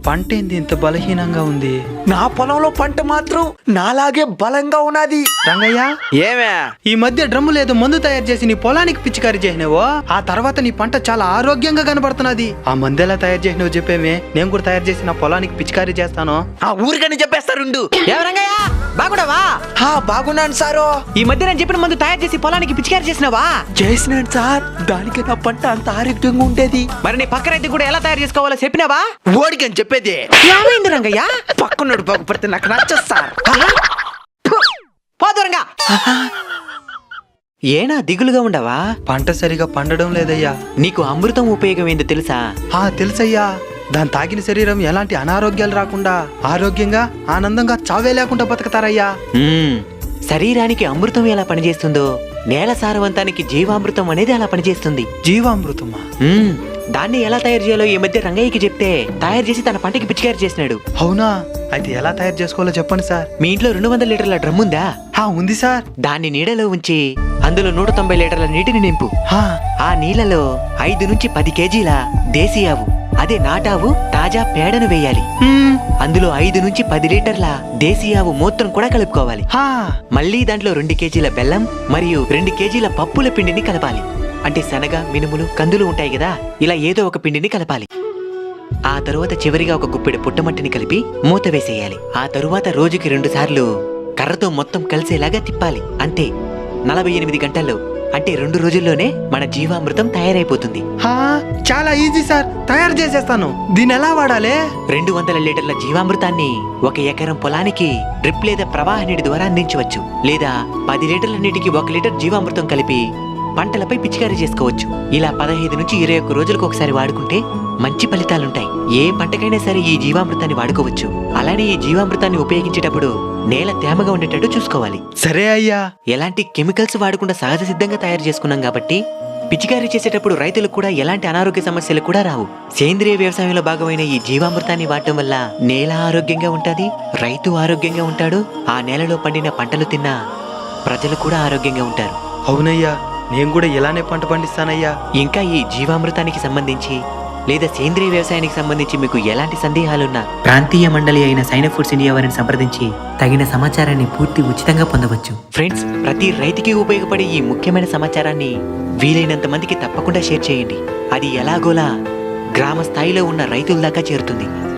పంట ఏంది ఇంత బలహీనంగా ఉంది? నా పొలంలో పంట మాత్రం నాలాగే బలంగా ఉన్నది. రంగయ్య, ఏమే ఈ మధ్య డ్రమ్ము లేదు మందు తయారు చేసి నీ పొలానికి పిచికారీ చేసినావో, ఆ తర్వాత నీ పంట చాలా ఆరోగ్యంగా కనబడుతున్నది. ఆ మందు ఎలా తయారు చేసినావు చెప్పేమే, నేను కూడా తయారు చేసి నా పొలానికి పిచికారీ చేస్తాను. ఆ ఊరికని చెప్పేస్తారుండు. రంగయ్య బాగున్నావా? బాగున్నాను సారో. ఈ మధ్య నేను చెప్పిన మందు తయారు చేసి పొలానికి పిచికారి చేసినావా? చేసినాను సార్. దానికి నా పంట అంత ఆరోగ్యంగా ఉండేది. మరి నీ పక్క రైతు కూడా ఎలా తయారు చేసుకోవాలో చెప్పినావా? ఓడికని చెప్పేది. ఏమైంది రంగయ్య? పక్కనోడు బాగుపడితే నాకు నచ్చదు సార్. పోదురంగా. ఏనా దిగులుగా ఉండవా? పంట సరిగా పండడం లేదయ్యా. నీకు అమృతం ఉపయోగం ఏందో తెలుసా? తెలుసయ్యా. దాని తాగిన శరీరం ఎలాంటి అనారోగ్యాలు రాకుండా ఆరోగ్యంగా ఆనందంగా చావే లేకుండా బతుకుతారయ్యా. శరీరానికి అమృతం ఎలా పనిచేస్తుందో నేల సారవంతానికి జీవామృతం అనేది అలా పనిచేస్తుంది. జీవామృతమా? దాన్ని ఎలా తయారు చేయాలో ఈ మధ్య రంగయ్యకి చెప్తే తయారు చేసి తన పంటకి పిచికారి చేసినాడు. అవునా? అయితే ఎలా తయారు చేసుకోవాలో చెప్పండి సార్. మీ ఇంట్లో 200 లీటర్ల డ్రమ్ ఉందా? ఉంది సార్. దాన్ని నీడలో ఉంచి అందులో 190 లీటర్ల నీటిని నింపు. ఆ నీళ్లలో 5 నుంచి 10 కేజీల దేశీ ఆవు, అదే నాటావు తాజా పేడను వేయాలి. అందులో 5 నుంచి 10 లీటర్ల దేశీ ఆవు మూత్రం కూడా కలుపుకోవాలి. మళ్ళీ దాంట్లో 2 కేజీల బెల్లం మరియు 2 కేజీల పప్పుల పిండిని కలపాలి. అంటే శనగ, మినుములు, కందులు ఉంటాయి కదా, ఇలా ఏదో ఒక పిండిని కలపాలి. ఆ తరువాత చివరిగా ఒక గుప్పెడు పుట్టమట్టిని కలిపి మూత వేసేయాలి. ఆ తరువాత రోజుకి 2 సార్లు కర్రతో మొత్తం కలిసేలాగా తిప్పాలి. అంతే, 48 గంటల్లో అంటే 2 రోజుల్లోనే మన జీవామృతం తయారైపోతుంది. చాలా ఈజీ సార్, తయారు చేసేస్తాను. దీన్ని ఎలా వాడాలి? 200 లీటర్ల జీవామృతాన్ని 1 ఎకరం పొలానికి డ్రిప్ లేదా ప్రవాహ నీటి ద్వారా అందించవచ్చు. లేదా 10 లీటర్ల నీటికి 1 లీటర్ జీవామృతం కలిపి పంటలపై పిచికారీ చేసుకోవచ్చు. ఇలా 15 నుంచి 21 రోజులకు ఒకసారి వాడుకుంటే మంచి ఫలితాలుంటాయి. ఏ పంటకైనా సరే ఈ జీవామృతాన్ని వాడుకోవచ్చు. అలానే ఈ జీవామృతాన్ని ఉపయోగించేటప్పుడు నేల తేమగా ఉండేటట్టు చూసుకోవాలి. సరే అయ్యా. ఎలాంటి కెమికల్స్ వాడకుండా సహజ సిద్ధంగా తయారు చేసుకున్నాం కాబట్టి పిచికారీ చేసేటప్పుడు రైతులకు కూడా ఎలాంటి అనారోగ్య సమస్యలు కూడా రావు. సేంద్రియ వ్యవసాయంలో భాగమైన ఈ జీవామృతాన్ని వాడటం వల్ల నేల ఆరోగ్యంగా ఉంటుంది, రైతు ఆరోగ్యంగా ఉంటాడు, ఆ నేలలో పండిన పంటలు తిన్నా ప్రజలు కూడా ఆరోగ్యంగా ఉంటారు. అవునయ్యా, నేను కూడా ఇలానే పంట పండిస్తానయ్యా. ఇంకా ఈ జీవామృతానికి సంబంధించి లేదా సేంద్రియ వ్యవసాయానికి సంబంధించి మీకు ఎలాంటి సందేహాలున్నా ప్రాంతీయ మండలి అయిన సైన్ ఫుడ్స్ ఇండియా వారిని సంప్రదించి తగిన సమాచారాన్ని పూర్తి ఉచితంగా పొందవచ్చు. ఫ్రెండ్స్, ప్రతి రైతుకి ఉపయోగపడే ఈ ముఖ్యమైన సమాచారాన్ని వీలైనంత మందికి తప్పకుండా షేర్ చేయండి. అది ఎలాగోలా గ్రామ స్థాయిలో ఉన్న రైతుల దాకా చేరుతుంది.